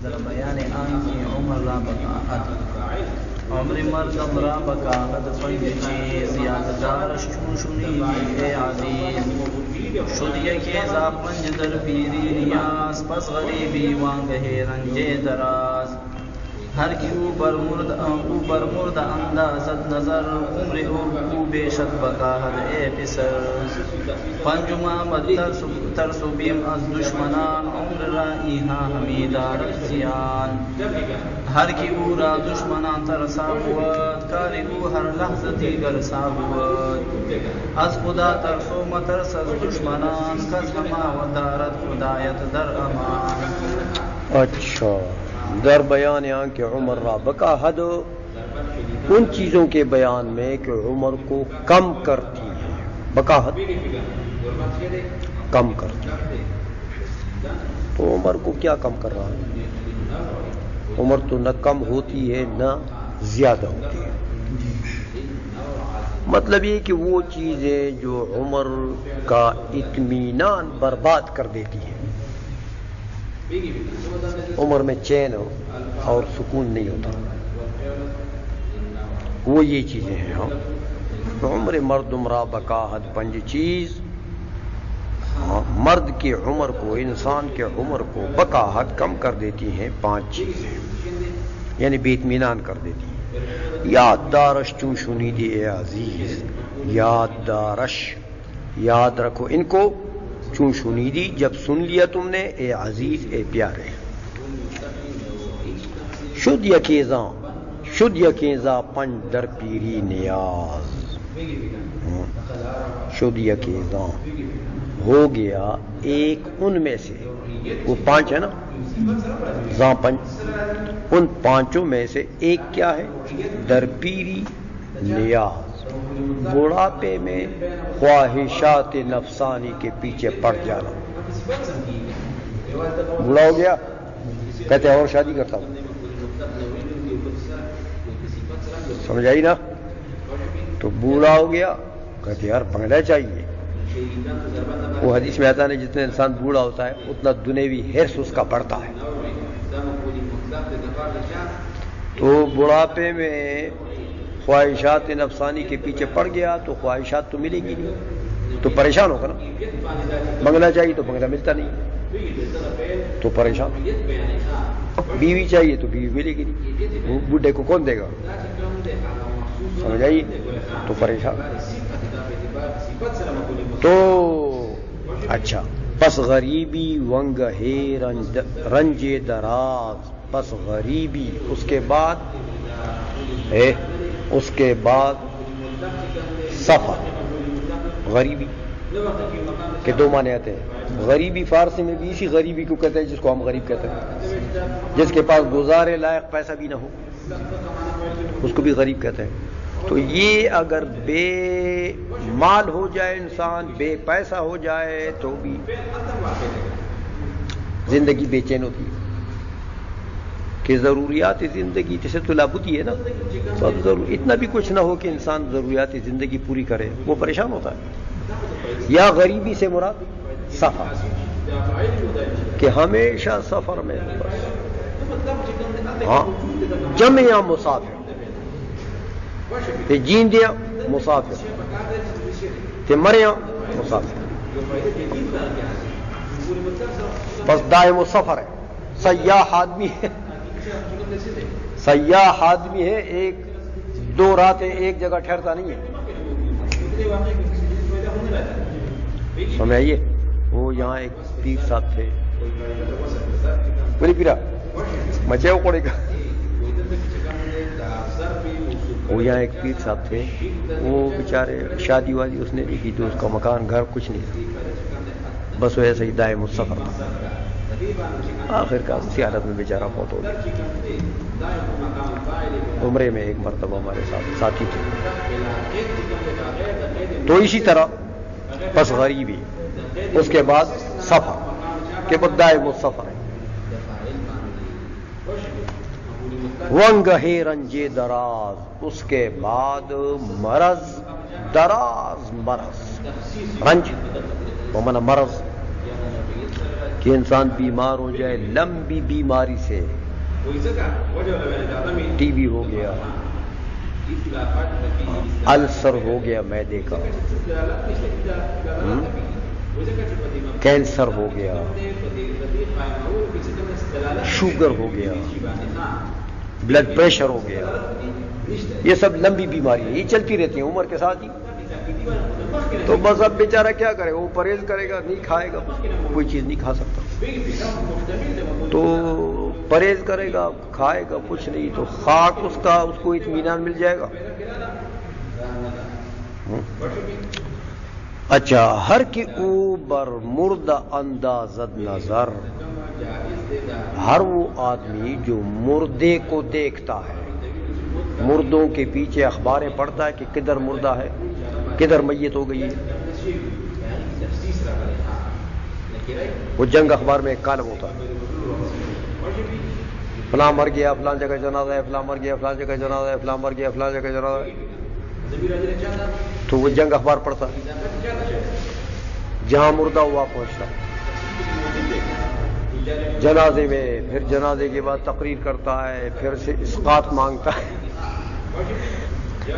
در بیان آنکه عمر را بقاعت عمر مردم را بقاعت پنج چیز یاددارش چون شنیدی ای عزیز شد یکی ازا پنج در پیری نیاز پس غریبی وانگه رنج دراز ہر کی اوپر مرد اندازت نظر عمر او بے شک بقاحت اے پسر پنجما مد ترس و بیم از دشمنان عمر را ایہا ہمیدار زیان ہر کی او را دشمنان ترسا بود کاری او ہر لحظ دیگر سا بود از خدا ترس و مترس از دشمنان کز ہما و دارت خدایت در امان. اچھا در بیان کہ عمر را بقا حد ان چیزوں کے بیان میں کہ عمر کو کم کرتی ہے. بقا حد کم کرتی ہے تو عمر کو کیا کم کر رہا ہے؟ عمر تو نہ کم ہوتی ہے نہ زیادہ ہوتی ہے. مطلب یہ کہ وہ چیزیں جو عمر کا اطمینان برباد کر دیتی ہیں، عمر میں چین ہو اور سکون نہیں ہوتا، وہ یہ چیزیں ہیں. عمر مردم را بقاحت پنج چیز، مرد کی عمر کو، انسان کے عمر کو بقاحت کم کر دیتی ہیں پانچ چیزیں، یعنی بے اطمینان کر دیتی ہیں. یاد دارش چون شنیدی اے عزیز، یاد دارش یاد رکھو ان کو، چون شنیدی جب سن لیا تم نے، اے عزیز اے پیارے. شد یکیزاں پنج در پیری نیاز، شد یکیزاں ہو گیا ایک ان میں سے، وہ پانچ ہے نا، زاں پنج، ان پانچوں میں سے ایک کیا ہے؟ در پیری نیاز، بڑھاپے میں خواہشات نفسانی کے پیچھے پڑ جانا. بوڑھا ہو گیا کہتے ہیں اور شادی کرتا ہوں، سمجھ آئی نا؟ تو بوڑھا ہو گیا کہتے یار پنگڑا چاہیے. وہ حدیث میں آتا ہے جتنا انسان بوڑھا ہوتا ہے اتنا دنیوی حرص اس کا بڑھتا ہے. تو بڑھاپے میں خواہشات نفسانی کے پیچھے پڑ گیا تو خواہشات تو ملے گی نہیں، تو پریشان ہوگا نا. بنگلہ چاہیے تو بنگلہ ملتا نہیں تو پریشان. بیوی چاہیے تو بیوی ملے گی نہیں، بوڑھے کو کون دے گا؟ سمجھ آئی؟ تو پریشان. تو اچھا، پس غریبی ونگ ہے رنج دراز، پس غریبی اس کے بعد سفر. غریبی کے دو معنی آتے ہیں. غریبی فارسی میں بھی اسی غریبی کو کہتے ہیں جس کو ہم غریب کہتے ہیں، جس کے پاس گزارے لائق پیسہ بھی نہ ہو اس کو بھی غریب کہتے ہیں. تو یہ اگر بے مال ہو جائے انسان، بے پیسہ ہو جائے تو بھی زندگی بے چین ہوتی ہے. کہ ضروریات زندگی جیسے تو لابد ہے نا، سب اتنا بھی کچھ نہ ہو کہ انسان ضروریات زندگی پوری کرے، وہ پریشان ہوتا ہے. یا غریبی سے مراد سفر، کہ ہمیشہ سفر میں بس. ہاں، جمع مسافر تے جیندیاں مسافر تے مریاں مسافر. بس دائم و سفر ہے. سیاح آدمی ہے، سیاح آدمی ہے، ایک دو راتیں ایک جگہ ٹھہرتا نہیں ہے. سمجھائیے. وہ یہاں ایک پیر صاحب تھے، بڑی پیرا مچے وہ پڑے گا. وہ یہاں ایک پیر صاحب تھے، وہ بیچارے شادی وادی اس نے نہیں کی تو اس کا مکان گھر کچھ نہیں تھا، بس وہ ایسے ہی دائم السفر تھا. آخر کا اسی حالت میں بیچارہ موت ہو گیا. عمرے میں ایک مرتبہ ہمارے ساتھ ساتھی تھے. تو اسی طرح بس غریبی، اس کے بعد سفر کے بعد دائم السفر ہے. ونگ ہے رنج دراز، اس کے بعد مرض، دراز مرض، رنج وہ منا مرض کہ انسان بیمار ہو جائے لمبی بیماری سے، ٹی بی ہو گیا، السر ہو گیا معدے کا، کینسر ہو گیا، شوگر ہو گیا، بلڈ پریشر ہو گیا، یہ سب لمبی بیماری ہے، یہ چلتی رہتی ہیں عمر کے ساتھ ہی۔ تو بس اب بیچارہ کیا کرے، وہ پرہیز کرے گا، نہیں کھائے گا، کوئی چیز نہیں کھا سکتا، تو پرہیز کرے گا، کھائے گا کچھ نہیں، تو خاک اس کا، اس کو اطمینان مل جائے گا۔ اچھا، ہر کے اوپر مردہ اندازت نظر، ہر وہ آدمی جو مردے کو دیکھتا ہے، مردوں کے پیچھے اخباریں پڑھتا ہے کہ کدھر مردہ ہے، کدھر میت ہو گئی ہے، وہ جنگ اخبار میں ایک کالم ہوتا ہے، فلاں مر گیا، فلاں جگہ جنازہ ہے، فلاں مر گیا، فلاں جگہ جنازہ ہے، فلاں مر گیا، فلاں جگہ جنازہ ہے، تو وہ جنگ اخبار پڑھتا ہے، جہاں مردہ ہوا پہنچتا ہے جنازے میں، پھر جنازے کے بعد تقریر کرتا ہے، پھر سے اسقاط مانگتا ہے،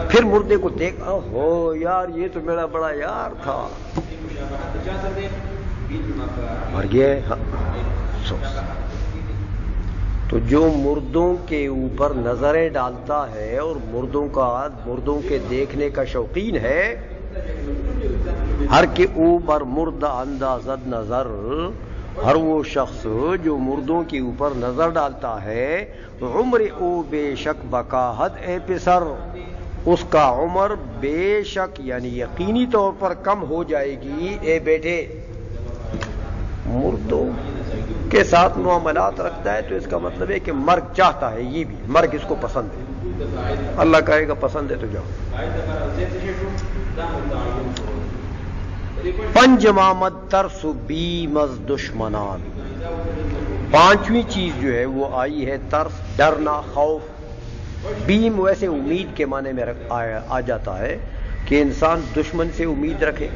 پھر مردے کو دیکھ، ہو یار یہ تو میرا بڑا یار تھا، مر گیا ہے۔ تو جو مردوں کے اوپر نظریں ڈالتا ہے اور مردوں کے دیکھنے کا شوقین ہے، ہر کے اوپر مردہ اندازت نظر، ہر وہ شخص جو مردوں کے اوپر نظر ڈالتا ہے، عمر او بے شک بکاہد اے پسر، اس کا عمر بے شک یعنی یقینی طور پر کم ہو جائے گی اے بیٹے۔ مردوں کے ساتھ معاملات رکھتا ہے تو اس کا مطلب ہے کہ مرگ چاہتا ہے، یہ بھی مرگ اس کو پسند ہے، اللہ کہے گا پسند ہے تو جاؤ۔ پنجمامد ترس بیم از دشمنان، پانچویں چیز جو ہے وہ آئی ہے ترس، ڈرنا، خوف۔ بیم ویسے امید کے معنی میں آ جاتا ہے کہ انسان دشمن سے امید رکھے،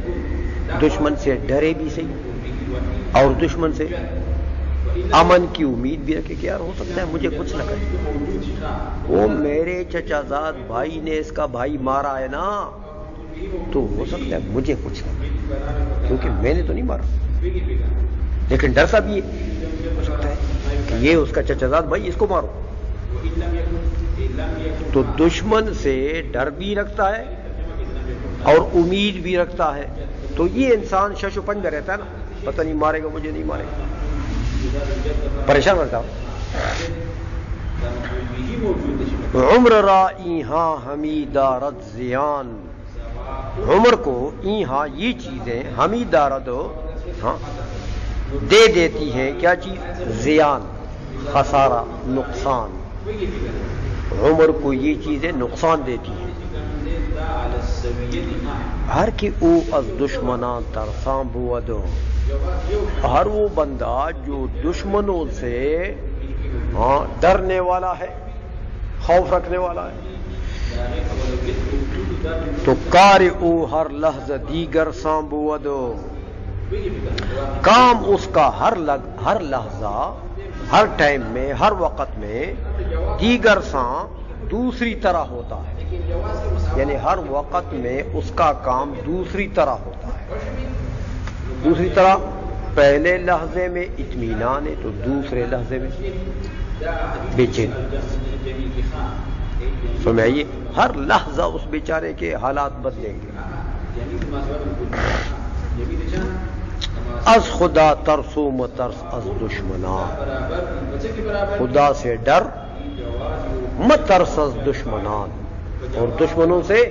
دشمن سے ڈرے بھی صحیح، اور دشمن سے امن کی امید بھی رکھے کہ یار ہو سکتا ہے مجھے کچھ نہ کرے، وہ میرے چچا زاد بھائی نے اس کا بھائی مارا ہے نا، تو ہو سکتا ہے مجھے کچھ نہ کرے، کیونکہ میں نے تو نہیں مارا، لیکن ڈر سا بھی ہے، ہو سکتا ہے کہ یہ اس کا چچا زاد بھائی، اس کو مارو۔ تو دشمن سے ڈر بھی رکھتا ہے اور امید بھی رکھتا ہے، تو یہ انسان شش و پنج رہتا ہے نا، پتہ نہیں مارے گا مجھے نہیں مارے گا، پریشان رہتا ہوں۔ عمر را ایہاں حمیدہ رد زیان، عمر کو ایہاں یہ چیزیں حمیدہ رد دے دیتی ہیں، کیا چیز؟ زیان، خسارہ، نقصان، عمر کو یہ چیزیں نقصان دیتی ہیں۔ ہر کی او از دشمنان ترساں بود، ہر وہ بندہ جو دشمنوں سے ڈرنے والا ہے، خوف رکھنے والا ہے، تو کار او ہر لحظہ دیگر ساں بود، کام اس کا ہر لحظہ، ہر ٹائم میں، ہر وقت میں، دیگر ساں دوسری طرح ہوتا ہے، یعنی ہر وقت میں اس کا کام دوسری طرح ہوتا ہے۔ دوسری طرح، پہلے لحظے میں اطمینان ہے تو دوسرے لحظے میں بے چینی۔ سمجھائیے، ہر لحظہ اس بیچارے کے حالات بدلیں گے۔ از خدا ترسو مترس از دشمنان، خدا سے ڈر مت ترس از دشمنان، اور دشمنوں سے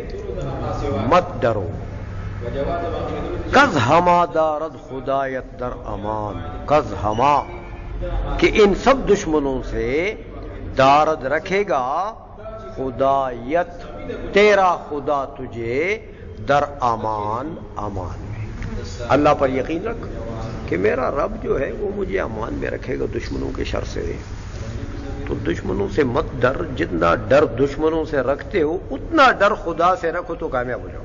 مت ڈرو۔ کز ہما دارد خدایت در امان، کز ہما کہ ان سب دشمنوں سے دارد رکھے گا خدایت تیرا خدا تجھے در امان، امان میں۔ اللہ پر یقین رکھ کہ میرا رب جو ہے وہ مجھے امان میں رکھے گا دشمنوں کے شر سے۔ تو دشمنوں سے مت ڈر، جتنا ڈر دشمنوں سے رکھتے ہو اتنا ڈر خدا سے رکھو تو کامیاب ہو جاؤ۔